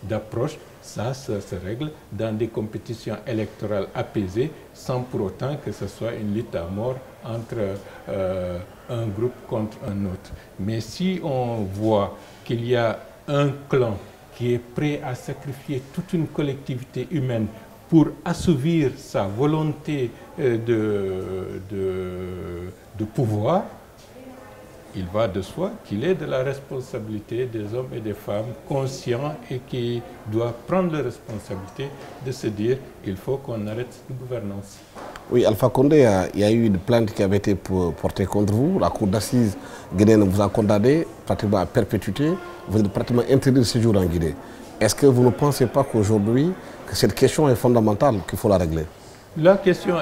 d'approche, ça se règle dans des compétitions électorales apaisées, sans pour autant que ce soit une lutte à mort entre un groupe contre un autre. Mais si on voit qu'il y a un clan qui est prêt à sacrifier toute une collectivité humaine pour assouvir sa volonté de pouvoir, il va de soi qu'il est de la responsabilité des hommes et des femmes conscients et qui doivent prendre la responsabilité de se dire qu'il faut qu'on arrête cette gouvernance. Oui, Alpha Condé, il y a eu une plainte qui avait été portée contre vous. La cour d'assises guinéenne vous a condamné pratiquement à perpétuité. Vous êtes pratiquement interdit de séjour en Guinée. Est-ce que vous ne pensez pas qu'aujourd'hui, que cette question est fondamentale, qu'il faut la régler? La question,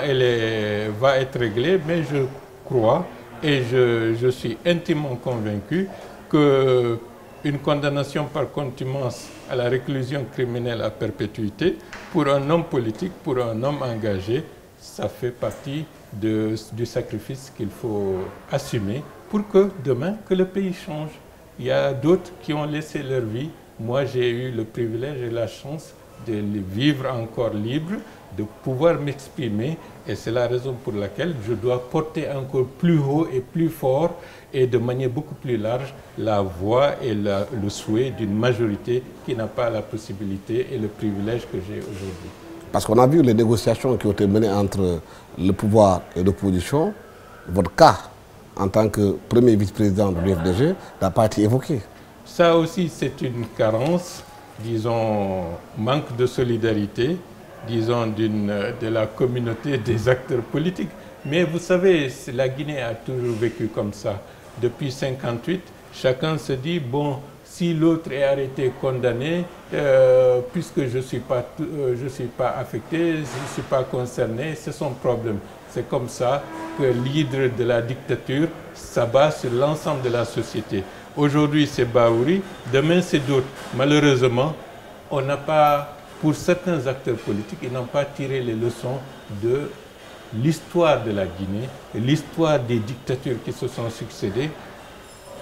va être réglée, mais je crois et je suis intimement convaincu qu'une condamnation par contumace à la réclusion criminelle à perpétuité, pour un homme politique, pour un homme engagé, ça fait partie du sacrifice qu'il faut assumer pour que demain, que le pays change. Il y a d'autres qui ont laissé leur vie. Moi, j'ai eu le privilège et la chance de vivre encore libre, de pouvoir m'exprimer, et c'est la raison pour laquelle je dois porter encore plus haut et plus fort et de manière beaucoup plus large la voix et le souhait d'une majorité qui n'a pas la possibilité et le privilège que j'ai aujourd'hui. Parce qu'on a vu les négociations qui ont été menées entre le pouvoir et l'opposition. Votre cas, en tant que premier vice-président de l'UFDG, n'a pas été évoqué. Ça aussi, c'est une carence, disons, manque de solidarité, disons, de la communauté des acteurs politiques. Mais vous savez, la Guinée a toujours vécu comme ça. Depuis 1958, chacun se dit, bon, si l'autre est arrêté, condamné, puisque je ne suis pas affecté, je ne suis pas concerné, c'est son problème. C'est comme ça que l'hydre de la dictature s'abat sur l'ensemble de la société. Aujourd'hui, c'est Bahouri, demain, c'est d'autres. Malheureusement, on n'a pas, pour certains acteurs politiques, ils n'ont pas tiré les leçons de l'histoire de la Guinée, l'histoire des dictatures qui se sont succédées.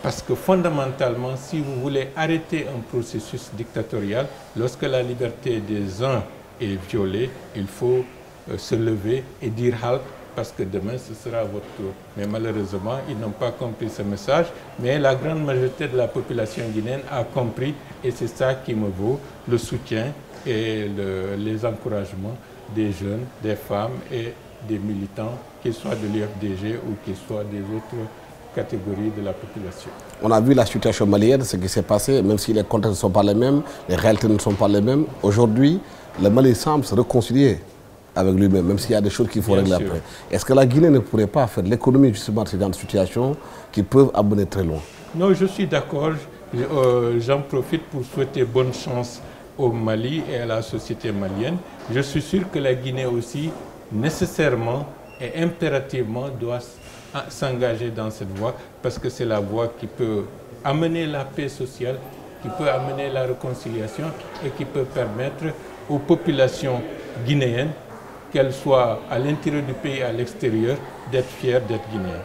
Parce que fondamentalement, si vous voulez arrêter un processus dictatorial, lorsque la liberté des uns est violée, il faut se lever et dire halt, parce que demain, ce sera votre tour. Mais malheureusement, ils n'ont pas compris ce message, mais la grande majorité de la population guinéenne a compris, et c'est ça qui me vaut le soutien et les encouragements des jeunes, des femmes et des militants, qu'ils soient de l'UFDG ou qu'ils soient des autres catégories de la population. On a vu la situation malienne, ce qui s'est passé, même si les contextes ne sont pas les mêmes, les réalités ne sont pas les mêmes. Aujourd'hui, le Mali semble se réconcilier avec lui-même, même s'il y a des choses qu'il faut régler après. Est-ce que la Guinée ne pourrait pas faire l'économie justement de ces situations qui peuvent amener très loin? Non, je suis d'accord. J'en profite pour souhaiter bonne chance au Mali et à la société malienne. Je suis sûr que la Guinée aussi, nécessairement et impérativement, doit s'engager dans cette voie, parce que c'est la voie qui peut amener la paix sociale, qui peut amener la réconciliation et qui peut permettre aux populations guinéennes, qu'elles soient à l'intérieur du pays et à l'extérieur, d'être fières d'être guinéennes.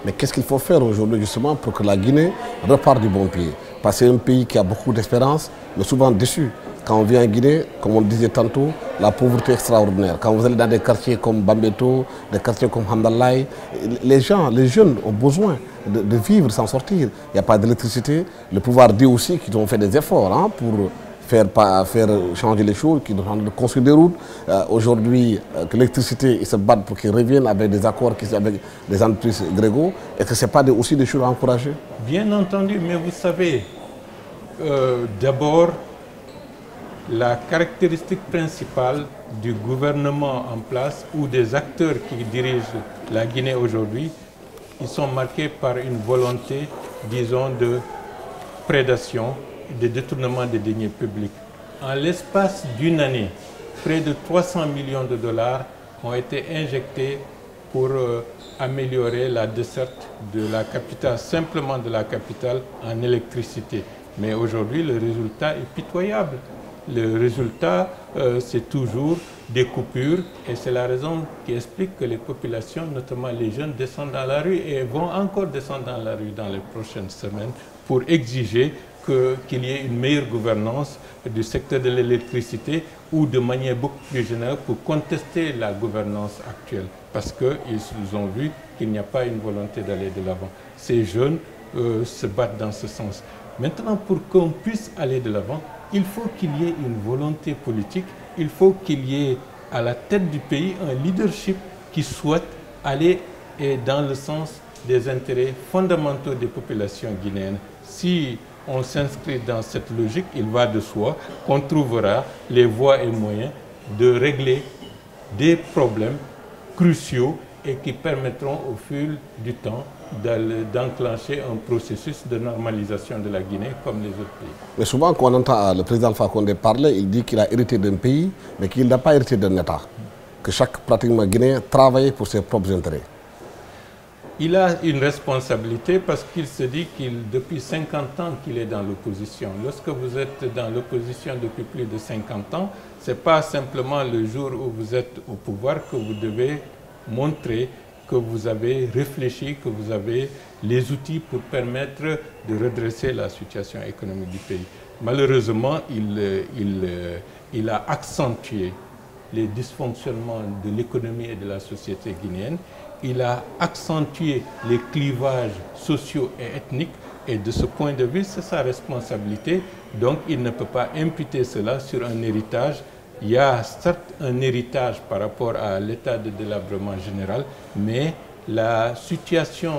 Mais qu'est-ce qu'il faut faire aujourd'hui justement pour que la Guinée reparte du bon pied? Parce que c'est un pays qui a beaucoup d'espérance, mais souvent déçu. Quand on vient en Guinée, comme on le disait tantôt, la pauvreté est extraordinaire. Quand vous allez dans des quartiers comme Bambeto, des quartiers comme Hamdallah, les jeunes ont besoin de vivre, s'en sortir. Il n'y a pas d'électricité. Le pouvoir dit aussi qu'ils ont fait des efforts pour faire changer les choses, qu'ils ont construit des routes. Aujourd'hui, que l'électricité, ils se battent pour qu'ils reviennent avec des accords avec des entreprises Grégo. Est-ce que ce n'est pas aussi des choses à encourager? Bien entendu, mais vous savez, d'abord, la caractéristique principale du gouvernement en place ou des acteurs qui dirigent la Guinée aujourd'hui, ils sont marqués par une volonté, disons, de prédation, de détournement des deniers publics. En l'espace d'une année, près de 300 millions de dollars ont été injectés pour améliorer la desserte de la capitale, simplement de la capitale, en électricité. Mais aujourd'hui, le résultat est pitoyable. Le résultat, c'est toujours des coupures, et c'est la raison qui explique que les populations, notamment les jeunes, descendent dans la rue et vont encore descendre dans la rue dans les prochaines semaines pour exiger qu'il y ait une meilleure gouvernance du secteur de l'électricité ou de manière beaucoup plus générale pour contester la gouvernance actuelle parce qu'ils ont vu qu'il n'y a pas une volonté d'aller de l'avant. Ces jeunes se battent dans ce sens. Maintenant, pour qu'on puisse aller de l'avant, il faut qu'il y ait une volonté politique, il faut qu'il y ait à la tête du pays un leadership qui souhaite aller dans le sens des intérêts fondamentaux des populations guinéennes. Si on s'inscrit dans cette logique, il va de soi qu'on trouvera les voies et moyens de régler des problèmes cruciaux et qui permettront au fil du temps d'enclencher un processus de normalisation de la Guinée comme les autres pays. Mais souvent, quand on entend le président Alpha Condé parler, il dit qu'il a hérité d'un pays, mais qu'il n'a pas hérité d'un État. Que chaque pratiquement Guinéen travaille pour ses propres intérêts. Il a une responsabilité parce qu'il se dit qu'il depuis 50 ans qu'il est dans l'opposition. Lorsque vous êtes dans l'opposition depuis plus de 50 ans, ce n'est pas simplement le jour où vous êtes au pouvoir que vous devez montrer que vous avez réfléchi, que vous avez les outils pour permettre de redresser la situation économique du pays. Malheureusement, il a accentué les dysfonctionnements de l'économie et de la société guinéenne. Il a accentué les clivages sociaux et ethniques et de ce point de vue, c'est sa responsabilité. Donc, il ne peut pas imputer cela sur un héritage. Il y a certes un héritage par rapport à l'état de délabrement général, mais la situation,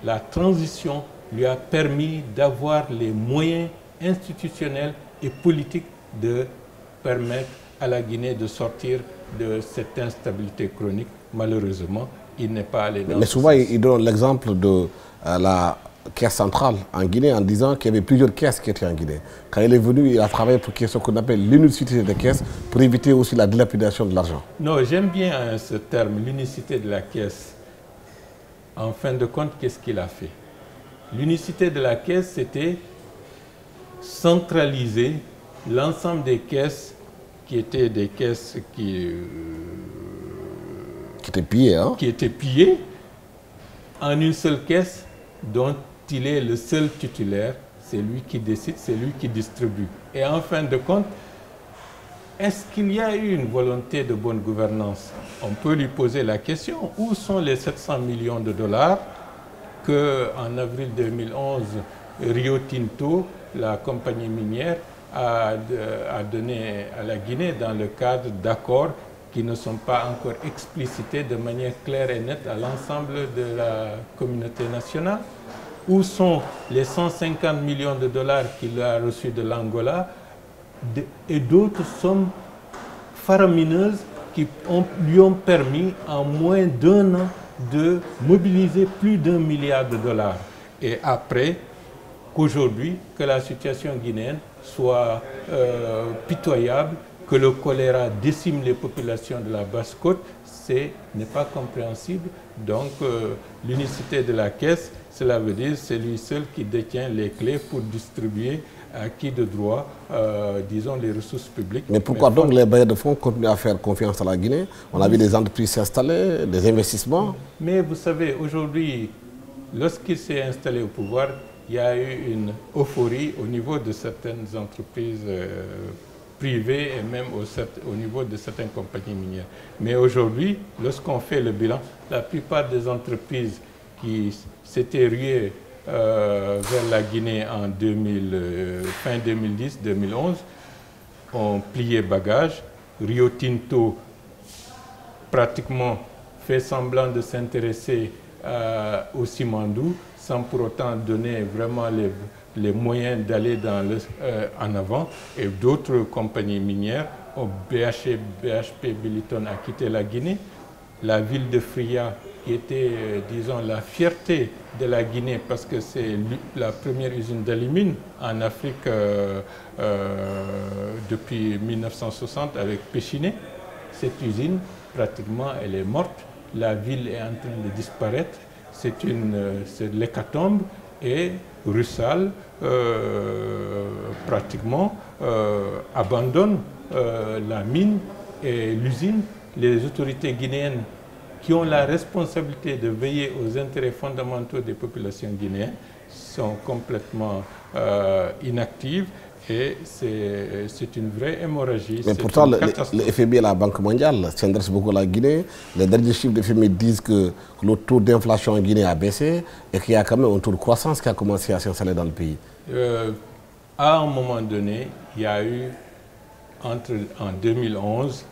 la transition lui a permis d'avoir les moyens institutionnels et politiques de permettre à la Guinée de sortir de cette instabilité chronique. Malheureusement, il n'est pas allé dans Mais souvent, il donne l'exemple de la caisse centrale en Guinée en disant qu'il y avait plusieurs caisses qui étaient en Guinée. Quand il est venu, il a travaillé pour ce qu'on appelle l'unicité des caisses pour éviter aussi la dilapidation de l'argent. Non, j'aime bien ce terme, l'unicité de la caisse. En fin de compte, qu'est-ce qu'il a fait? L'unicité de la caisse, c'était centraliser l'ensemble des caisses qui étaient des caisses qui étaient pillées, hein? Qui étaient pillées en une seule caisse dont il est le seul titulaire, c'est lui qui décide, c'est lui qui distribue. Et en fin de compte, est-ce qu'il y a eu une volonté de bonne gouvernance? On peut lui poser la question, où sont les 700 millions de dollars qu'en avril 2011, Rio Tinto, la compagnie minière, a donné à la Guinée dans le cadre d'accords qui ne sont pas encore explicités de manière claire et nette à l'ensemble de la communauté nationale? Où sont les 150 millions de dollars qu'il a reçus de l'Angola et d'autres sommes faramineuses qui lui ont permis en moins d'un an de mobiliser plus d'1 milliard de dollars. Et après, qu'aujourd'hui, que la situation guinéenne soit pitoyable, que le choléra décime les populations de la Basse-Côte, n'est pas compréhensible. Donc, l'unicité de la caisse, cela veut dire c'est lui seul qui détient les clés pour distribuer à qui de droit, disons, les ressources publiques. Mais pourquoi donc les bailleurs de fonds continuent à faire confiance à la Guinée? On a vu des entreprises s'installer, des investissements. Mais vous savez, aujourd'hui, lorsqu'il s'est installé au pouvoir, il y a eu une euphorie au niveau de certaines entreprises privées et même au niveau de certaines compagnies minières. Mais aujourd'hui, lorsqu'on fait le bilan, la plupart des entreprises qui s'étaient ruées vers la Guinée en fin 2010-2011 ont plié bagage. Rio Tinto pratiquement fait semblant de s'intéresser au Simandou sans pour autant donner vraiment les moyens d'aller en avant. Et d'autres compagnies minières, BHP Billiton a quitté la Guinée. La ville de Fria, qui était, disons, la fierté de la Guinée parce que c'est la première usine d'alumine en Afrique depuis 1960 avec Péchiné. Cette usine, pratiquement, elle est morte. La ville est en train de disparaître. C'est l'hécatombe et Russal, pratiquement, abandonne la mine et l'usine. Les autorités guinéennes qui ont la responsabilité de veiller aux intérêts fondamentaux des populations guinéennes sont complètement inactives et c'est une vraie hémorragie. Mais pourtant, le FMI et la Banque mondiale s'intéressent beaucoup à la Guinée. Les derniers chiffres du FMI disent que le taux d'inflation en Guinée a baissé et qu'il y a quand même un taux de croissance qui a commencé à s'installer dans le pays. À un moment donné, il y a eu, en 2011,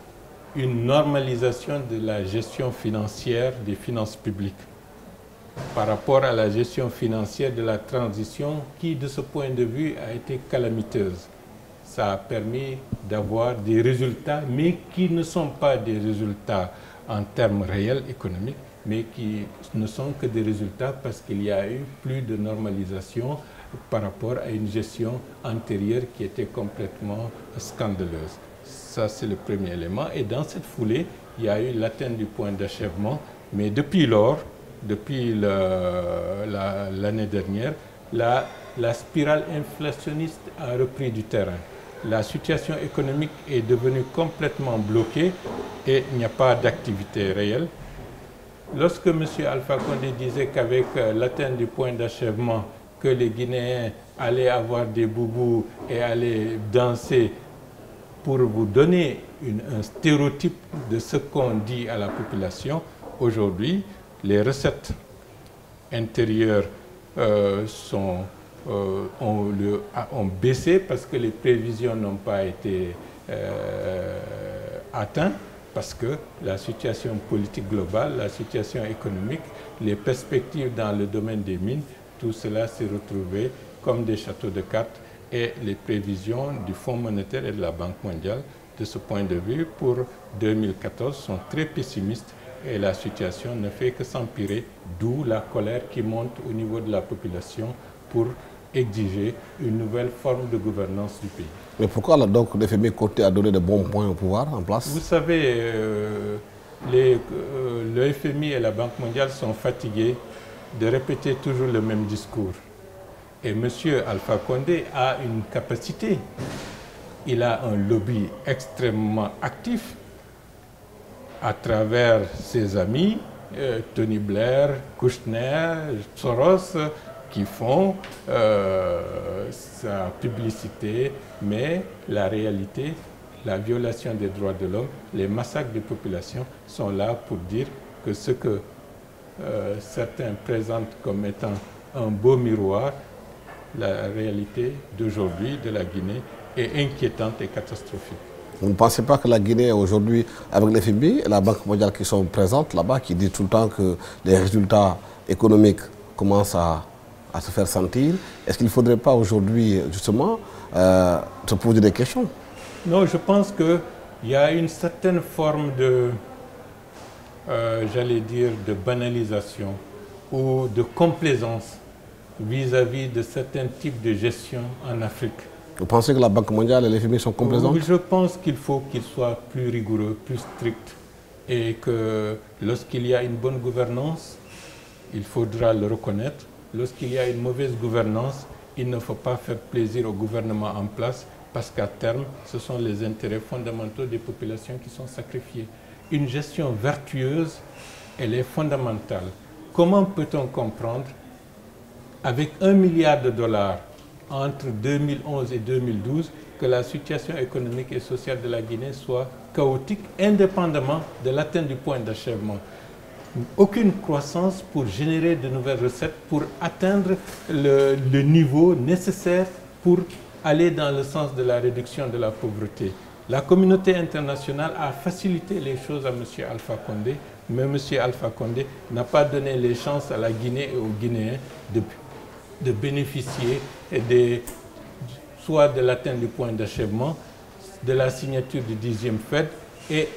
une normalisation de la gestion financière des finances publiques par rapport à la gestion financière de la transition qui, de ce point de vue, a été calamiteuse. Ça a permis d'avoir des résultats, mais qui ne sont pas des résultats en termes réels économiques, mais qui ne sont que des résultats parce qu'il y a eu plus de normalisation par rapport à une gestion antérieure qui était complètement scandaleuse. Ça, c'est le premier élément. Et dans cette foulée, il y a eu l'atteinte du point d'achèvement, mais depuis lors, depuis l'année dernière, la spirale inflationniste a repris du terrain. La situation économique est devenue complètement bloquée et il n'y a pas d'activité réelle. Lorsque M. Alpha Condé disait qu'avec l'atteinte du point d'achèvement, que les Guinéens allaient avoir des boubous et allaient danser pour vous donner un stéréotype de ce qu'on dit à la population, aujourd'hui, les recettes intérieures ont baissé parce que les prévisions n'ont pas été atteintes, parce que la situation politique globale, la situation économique, les perspectives dans le domaine des mines, tout cela s'est retrouvé comme des châteaux de cartes et les prévisions du Fonds monétaire et de la Banque mondiale, de ce point de vue, pour 2014 sont très pessimistes. Et la situation ne fait que s'empirer, d'où la colère qui monte au niveau de la population pour exiger une nouvelle forme de gouvernance du pays. Mais pourquoi donc le FMI continue à donner de bons points au pouvoir en place? Vous savez, le FMI et la Banque mondiale sont fatigués de répéter toujours le même discours. Et M. Alpha Condé a une capacité. Il a un lobby extrêmement actif à travers ses amis, Tony Blair, Kouchner, Soros, qui font sa publicité, mais la réalité, la violation des droits de l'homme, les massacres des populations sont là pour dire que ce que certains présentent comme étant un beau miroir, la réalité d'aujourd'hui de la Guinée est inquiétante et catastrophique. Vous ne pensez pas que la Guinée aujourd'hui, avec les FMI et la Banque mondiale qui sont présentes là-bas, qui disent tout le temps que les résultats économiques commencent à se faire sentir, est-ce qu'il ne faudrait pas aujourd'hui justement se poser des questions? Non, je pense qu'il y a une certaine forme de, j'allais dire, de banalisation ou de complaisance vis-à-vis de certains types de gestion en Afrique. Vous pensez que la Banque mondiale et les FMI sont complaisants? Je pense qu'il faut qu'ils soient plus rigoureux, plus stricts, et que lorsqu'il y a une bonne gouvernance, il faudra le reconnaître. Lorsqu'il y a une mauvaise gouvernance, il ne faut pas faire plaisir au gouvernement en place, parce qu'à terme, ce sont les intérêts fondamentaux des populations qui sont sacrifiés. Une gestion vertueuse, elle est fondamentale. Comment peut-on comprendre, avec $1 milliard entre 2011 et 2012, que la situation économique et sociale de la Guinée soit chaotique, indépendamment de l'atteinte du point d'achèvement? Aucune croissance pour générer de nouvelles recettes, pour atteindre le niveau nécessaire pour aller dans le sens de la réduction de la pauvreté. La communauté internationale a facilité les choses à M. Alpha Condé, mais M. Alpha Condé n'a pas donné les chances à la Guinée et aux Guinéens de bénéficier soit de l'atteinte du point d'achèvement, de la signature du 10e FED et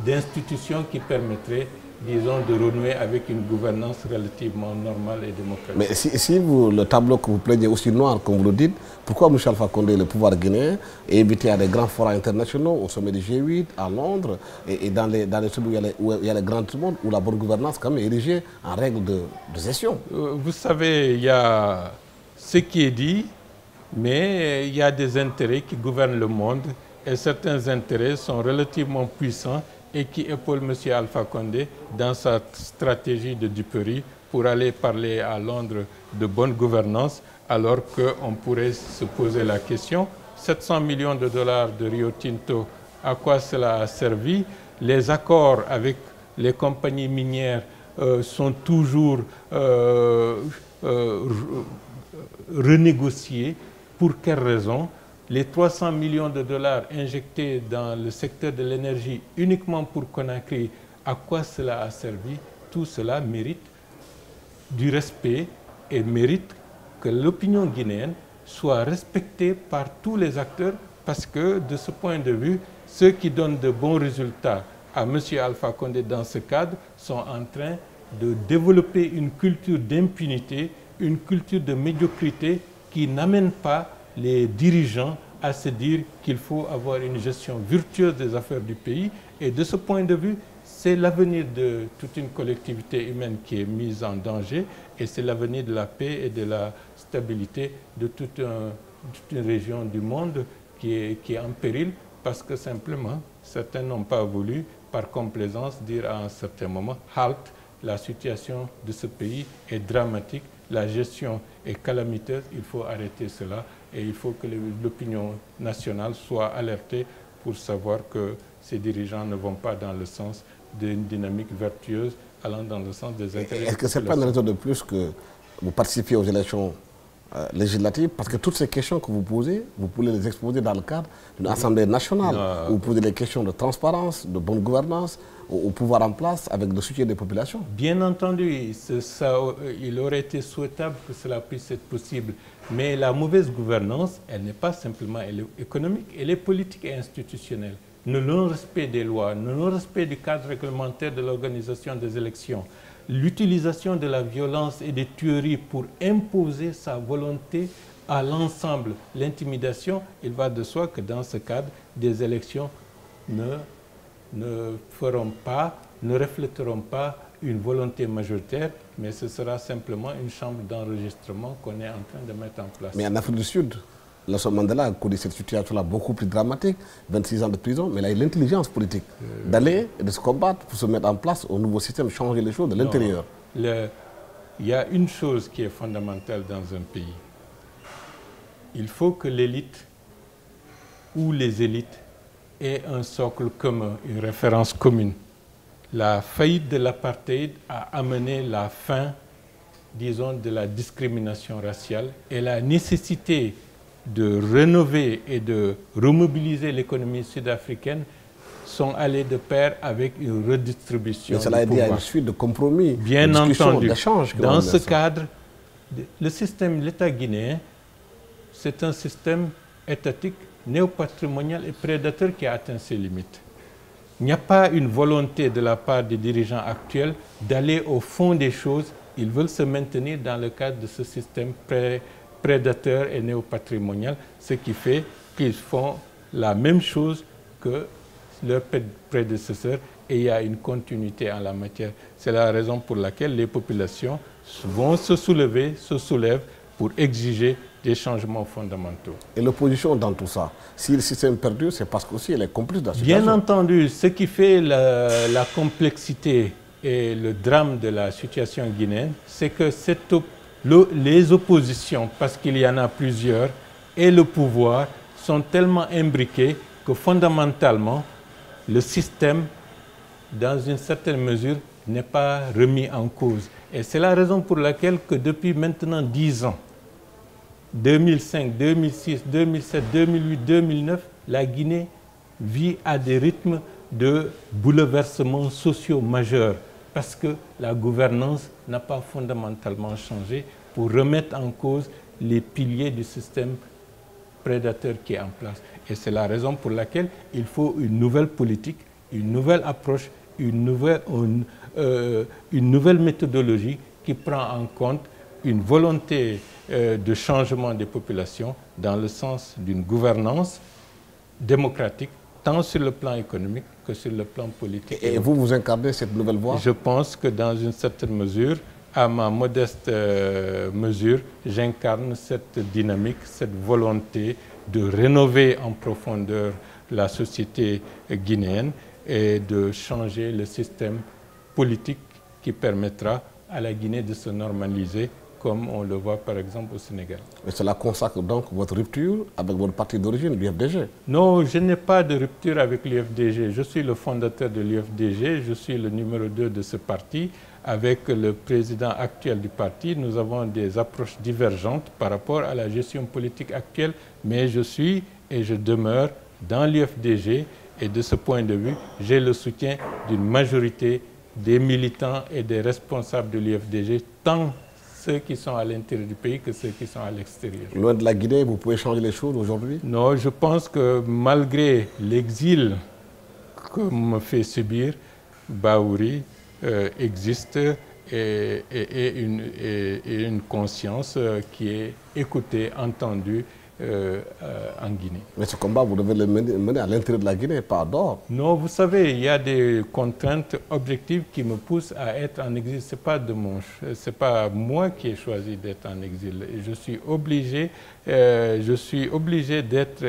d'institutions qui permettraient, disons, de renouer avec une gouvernance relativement normale et démocratique. Mais si le tableau que vous plaignez est aussi noir, comme vous le dites, pourquoi M. Alpha Condé, le pouvoir guinéen, est invité à des grands forums internationaux, au sommet du G8, à Londres, et dans les sommets où il y a les grands mondes, où la bonne gouvernance quand même est érigée en règle de gestion? Vous savez, il y a ce qui est dit, mais il y a des intérêts qui gouvernent le monde, et certains intérêts sont relativement puissants et qui épaule M. Alpha Condé dans sa stratégie de duperie pour aller parler à Londres de bonne gouvernance, alors qu'on pourrait se poser la question, 700 millions de dollars de Rio Tinto, à quoi cela a servi? Les accords avec les compagnies minières sont toujours renégociés. Pour quelles raisons? Les 300 millions de dollars injectés dans le secteur de l'énergie uniquement pour Conakry, à quoi cela a servi? Tout cela mérite du respect et mérite que l'opinion guinéenne soit respectée par tous les acteurs, parce que de ce point de vue, ceux qui donnent de bons résultats à M. Alpha Condé dans ce cadre sont en train de développer une culture d'impunité, une culture de médiocrité qui n'amène pas les dirigeants à se dire qu'il faut avoir une gestion virtueuse des affaires du pays. Et de ce point de vue, c'est l'avenir de toute une collectivité humaine qui est mise en danger, et c'est l'avenir de la paix et de la stabilité de toute une région du monde qui est en péril, parce que simplement, certains n'ont pas voulu, par complaisance, dire à un certain moment, halte, la situation de ce pays est dramatique, la gestion est calamiteuse, il faut arrêter cela, et il faut que l'opinion nationale soit alertée pour savoir que ces dirigeants ne vont pas dans le sens d'une dynamique vertueuse, allant dans le sens des intérêts. Est-ce que ce n'est pas une raison de plus que vous participiez aux élections législatives? Parce que toutes ces questions que vous posez, vous pouvez les exposer dans le cadre d'une assemblée nationale. Vous posez les questions de transparence, de bonne gouvernance, au pouvoir en place, avec le soutien des populations. Bien entendu, il aurait été souhaitable que cela puisse être possible. Mais la mauvaise gouvernance, elle n'est pas simplement économique, elle est politique et institutionnelle. Le non-respect des lois, le non-respect du cadre réglementaire de l'organisation des élections, l'utilisation de la violence et des tueries pour imposer sa volonté à l'ensemble, l'intimidation, il va de soi que dans ce cadre, des élections ne reflèteront pas une volonté majoritaire, mais ce sera simplement une chambre d'enregistrement qu'on est en train de mettre en place. Mais en Afrique du Sud, Nelson Mandela a connu cette situation-là beaucoup plus dramatique, 26 ans de prison, mais il a eu l'intelligence politique d'aller et de se combattre pour se mettre en place au nouveau système, changer les choses de l'intérieur. Il y a une chose qui est fondamentale dans un pays. Il faut que l'élite ou les élites aient un socle commun, une référence commune. La faillite de l'apartheid a amené la fin, disons, de la discrimination raciale et la nécessité de rénover et de remobiliser l'économie sud-africaine sont allés de pair avec une redistribution. Mais cela a été à une suite de compromis, bien entendu. d'échanges. Dans ce cadre, l'État guinéen, c'est un système étatique néopatrimonial et prédateur qui a atteint ses limites. Il n'y a pas une volonté de la part des dirigeants actuels d'aller au fond des choses. Ils veulent se maintenir dans le cadre de ce système prédateur et néopatrimonial, ce qui fait qu'ils font la même chose que leurs prédécesseurs, et il y a une continuité en la matière. C'est la raison pour laquelle les populations vont se soulèvent pour exiger des changements fondamentaux. Et l'opposition dans tout ça, si le système perdure, c'est parce qu'aussi elle est complice de la situation. Bien entendu, ce qui fait la complexité et le drame de la situation guinéenne, c'est que les oppositions, parce qu'il y en a plusieurs, et le pouvoir sont tellement imbriqués que fondamentalement, le système, dans une certaine mesure, n'est pas remis en cause. Et c'est la raison pour laquelle que depuis maintenant 10 ans, 2005, 2006, 2007, 2008, 2009, la Guinée vit à des rythmes de bouleversements sociaux majeurs parce que la gouvernance n'a pas fondamentalement changé pour remettre en cause les piliers du système prédateur qui est en place. Et c'est la raison pour laquelle il faut une nouvelle politique, une nouvelle approche, une nouvelle méthodologie qui prend en compte une volonté de changement des populations dans le sens d'une gouvernance démocratique, tant sur le plan économique que sur le plan politique. Et vous incarnez cette nouvelle voie? Je pense que dans une certaine mesure, à ma modeste mesure, j'incarne cette dynamique, cette volonté de rénover en profondeur la société guinéenne et de changer le système politique qui permettra à la Guinée de se normaliser, comme on le voit par exemple au Sénégal. Et cela consacre donc votre rupture avec votre parti d'origine, l'UFDG? Non, je n'ai pas de rupture avec l'UFDG. Je suis le fondateur de l'UFDG, je suis le numéro 2 de ce parti. Avec le président actuel du parti, nous avons des approches divergentes par rapport à la gestion politique actuelle, mais je suis et je demeure dans l'UFDG et de ce point de vue, j'ai le soutien d'une majorité des militants et des responsables de l'UFDG, tant ceux qui sont à l'intérieur du pays que ceux qui sont à l'extérieur. Loin de la Guinée, vous pouvez changer les choses aujourd'hui? Non, je pense que malgré l'exil que me fait subir, Bahouri existe et une conscience qui est écoutée, entendue en Guinée. Mais ce combat, vous devez le mener à l'intérieur de la Guinée, pas dehors. Non, vous savez, il y a des contraintes objectives qui me poussent à être en exil. C'est pas moi qui ai choisi d'être en exil. Je suis obligé d'être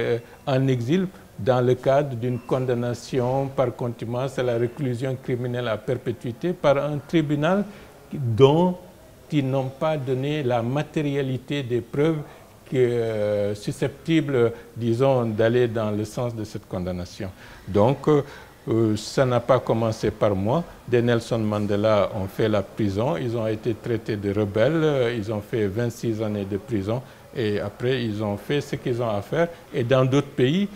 en exil dans le cadre d'une condamnation par contumace à la réclusion criminelle à perpétuité par un tribunal dont ils n'ont pas donné la matérialité des preuves susceptibles, disons, d'aller dans le sens de cette condamnation. Donc, ça n'a pas commencé par moi. Des Nelson Mandela ont fait la prison, ils ont été traités de rebelles, ils ont fait 26 années de prison et après ils ont fait ce qu'ils ont à faire. Et dans d'autres pays,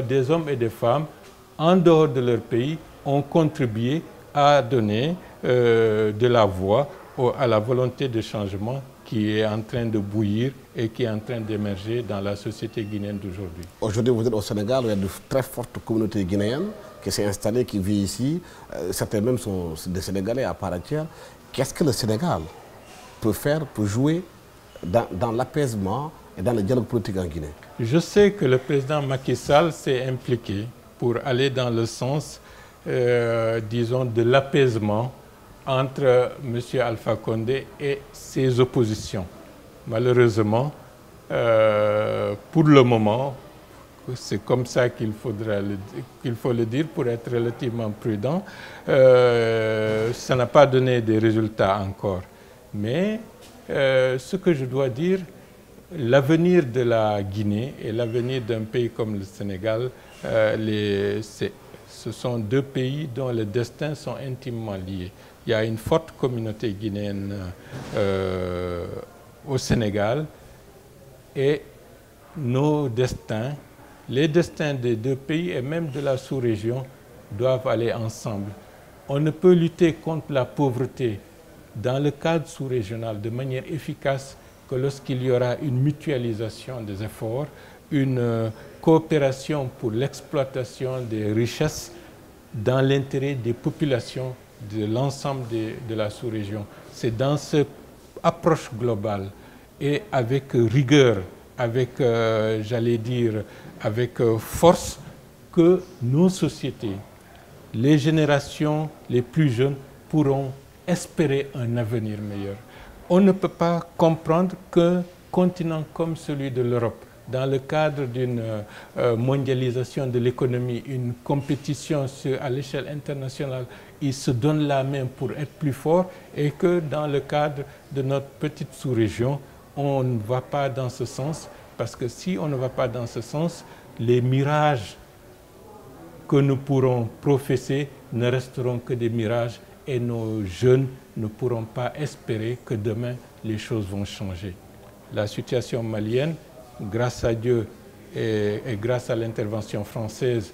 des hommes et des femmes, en dehors de leur pays, ont contribué à donner de la voix à la volonté de changement qui est en train de bouillir et qui est en train d'émerger dans la société guinéenne d'aujourd'hui. Aujourd'hui, vous êtes au Sénégal, il y a de très fortes communautés guinéennes qui s'est installée, qui vivent ici. Certains même sont des Sénégalais à part entière. Qu'est-ce que le Sénégal peut faire pour jouer dans l'apaisement et dans le dialogue politique en Guinée? Je sais que le président Macky Sall s'est impliqué pour aller dans le sens, disons, de l'apaisement entre M. Alpha Condé et ses oppositions. Malheureusement, pour le moment, c'est comme ça qu'il faut le dire pour être relativement prudent, ça n'a pas donné des résultats encore. Mais ce que je dois dire, l'avenir de la Guinée et l'avenir d'un pays comme le Sénégal, ce sont deux pays dont les destins sont intimement liés. Il y a une forte communauté guinéenne au Sénégal et nos destins, les destins des deux pays et même de la sous-région doivent aller ensemble. On ne peut lutter contre la pauvreté dans le cadre sous-régional de manière efficace que lorsqu'il y aura une mutualisation des efforts, une coopération pour l'exploitation des richesses dans l'intérêt des populations de l'ensemble de la sous-région. C'est dans cette approche globale et avec rigueur, avec, j'allais dire, avec force, que nos sociétés, les générations les plus jeunes pourront espérer un avenir meilleur. On ne peut pas comprendre qu'un continent comme celui de l'Europe, dans le cadre d'une mondialisation de l'économie, une compétition à l'échelle internationale, ils se donnent la main pour être plus forts et que dans le cadre de notre petite sous-région, on ne va pas dans ce sens, parce que si on ne va pas dans ce sens, les mirages que nous pourrons professer ne resteront que des mirages et nos jeunes ne pourront pas espérer que demain les choses vont changer. La situation malienne, grâce à Dieu et grâce à l'intervention française,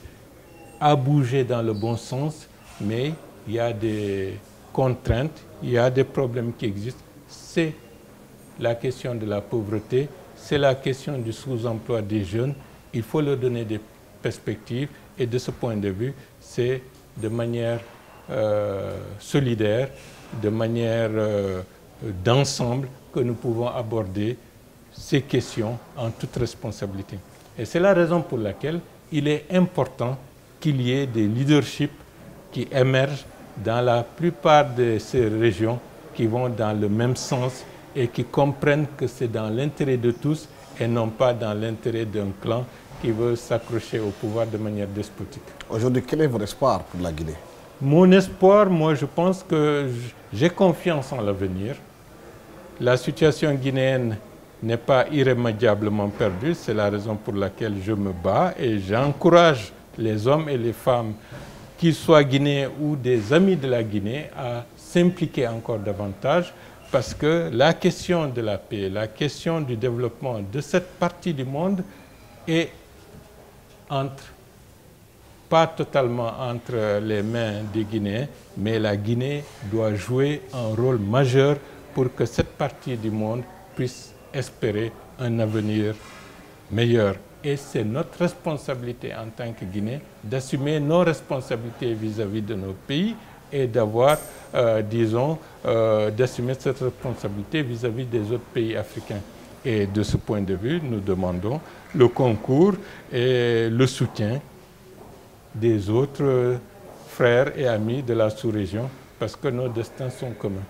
a bougé dans le bon sens, mais il y a des contraintes, il y a des problèmes qui existent. C'est la question de la pauvreté, c'est la question du sous-emploi des jeunes. Il faut leur donner des perspectives et de ce point de vue, c'est de manière solidaire, de manière d'ensemble que nous pouvons aborder ces questions en toute responsabilité. Et c'est la raison pour laquelle il est important qu'il y ait des leaderships qui émergent dans la plupart de ces régions qui vont dans le même sens et qui comprennent que c'est dans l'intérêt de tous et non pas dans l'intérêt d'un clan qui veut s'accrocher au pouvoir de manière despotique. Aujourd'hui, quel est votre espoir pour la Guinée? Mon espoir, moi, je pense que j'ai confiance en l'avenir. La situation guinéenne n'est pas irrémédiablement perdue. C'est la raison pour laquelle je me bats et j'encourage les hommes et les femmes, qu'ils soient guinéens ou des amis de la Guinée, à s'impliquer encore davantage parce que la question de la paix, la question du développement de cette partie du monde est pas totalement entre les mains des Guinéens, mais la Guinée doit jouer un rôle majeur pour que cette partie du monde puisse espérer un avenir meilleur. Et c'est notre responsabilité en tant que Guinée d'assumer nos responsabilités vis-à-vis de nos pays et d'avoir, d'assumer cette responsabilité vis-à-vis des autres pays africains. Et de ce point de vue, nous demandons le concours et le soutien des autres frères et amis de la sous-région, parce que nos destins sont communs.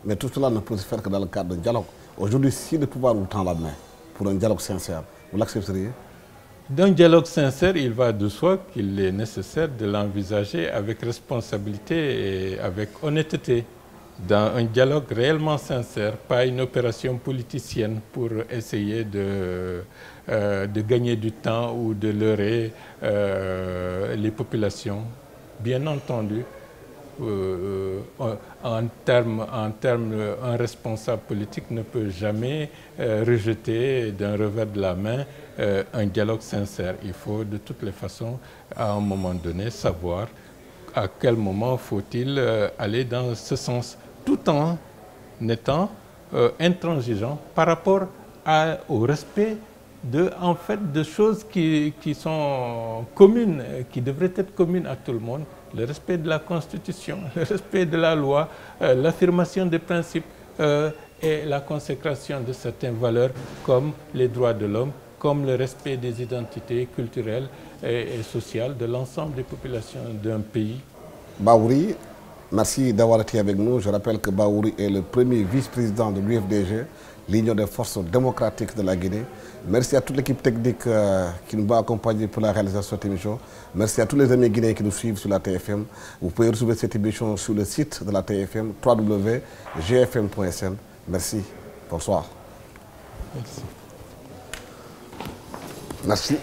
Mais tout cela ne peut se faire que dans le cadre d'un dialogue. Aujourd'hui, si le pouvoir vous tend la main pour un dialogue sincère, vous l'accepteriez? D'un dialogue sincère, il va de soi qu'il est nécessaire de l'envisager avec responsabilité et avec honnêteté. Dans un dialogue réellement sincère, pas une opération politicienne pour essayer de gagner du temps ou de leurrer les populations. Bien entendu, un responsable politique ne peut jamais rejeter d'un revers de la main un dialogue sincère. Il faut de toutes les façons, à un moment donné, savoir à quel moment faut-il aller dans ce sens, tout en étant intransigeant par rapport au respect de choses qui sont communes, qui devraient être communes à tout le monde. Le respect de la Constitution, le respect de la loi, l'affirmation des principes et la consécration de certaines valeurs comme les droits de l'homme, comme le respect des identités culturelles et sociales de l'ensemble des populations d'un pays. Bahouri, merci d'avoir été avec nous. Je rappelle que Bahouri est le premier vice-président de l'UFDG, l'Union des forces démocratiques de la Guinée. Merci à toute l'équipe technique qui nous va accompagner pour la réalisation de cette émission. Merci à tous les amis guinéens qui nous suivent sur la TFM. Vous pouvez retrouver cette émission sur le site de la TFM, www.gfm.sn. Merci. Bonsoir. Merci. Merci.